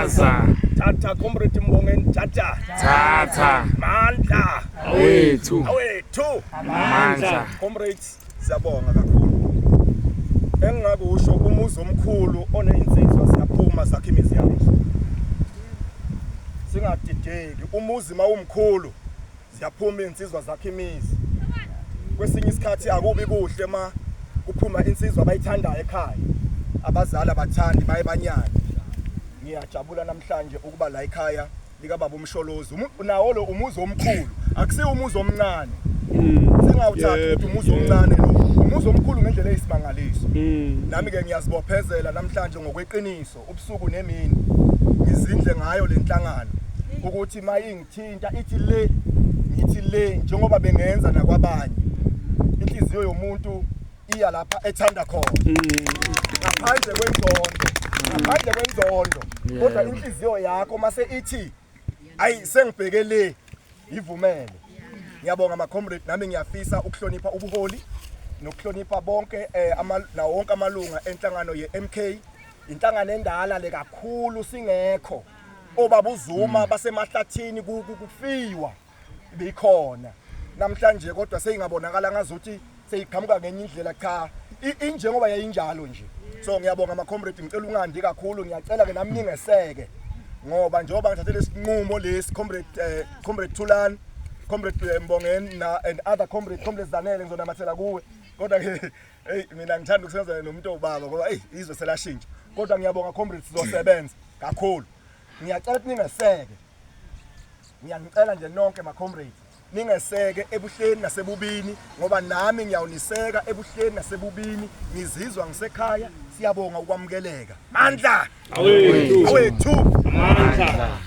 Gaza. Tata comrade Mbongeni tata. Tata. Mandla. Awethu. Awethu. Mandla. Comrades siyabonga kakhulu. Engingakusho umuzi omkhulu oneinsizwa siyaphuma zakhe imizi yazo. Singadideki umuzi mawumkhulu siyaphuma insizwa zakhe imizi. Kwesinye isikhathi akubi kuhle ma kuphuma insizwa abayithandayo ekhaya. Abazali abathandi baye banyane. Ngiyajabula namhlanje ukuba la ekhaya lika baba uMsholozi. Nawo lo umuzi omkhulu, akusiyo umuzi omncane. Singawuthatha ukuthi umuzi omncane lo. Umuzi omkhulu ngendlela eyisimangaliso. Nami ke ngiyazibophezela namhlanje ngokweqiniso ubusuku nemini. Ngizindle ngayo lenhlangano ukuthi mayingithinta ithi le ngithi le njengoba bengenza nakwabanye. Inhliziyo yomuntu iya lapha ethanda khona. Ngaphandle kwenzondo kodwa inhliziyo yakho mase ithi ayi sengibheke le ivumele. Ngiyabonga ama comrade nami ngiyafisa ukuhlonipha ubuholi nokuhlonipha bonke nawo wonke amalunga enhlangano yeMK inhlangano endala le kakhulu singekho obaba uZuma basemahlathini kufiwa bikhona namhlanje kodwa seyingabonakala ngazuthi seyiqhamuka ngenye indlela cha injengoba yayinjalo nje. So ngiyabonga ama comrade ngicela ungandi kakhulu ngiyacela ke nami ningeseke ngoba njengoba ngithathele isinqumo lesi comrade Thulani comrade Mbongeni and other comrades Zanele ngizonamathela kuwe kodwa ke hey mina ngithanda ukusebenza nomuntu obaba ngoba hey izwe selashintsha kodwa ngiyabonga comrades sizosebenza kakhulu. Ngiyacela ukuthi ningeseke. Ngiyacela nje nonke ma comrades ningeseke ebuhleni nasebubini ngoba nami ngiyawuniseka ebuhleni nasebubini ngizizwa ngisekhaya siyabonga ukwamukeleka. Mandla awethu. Mandla.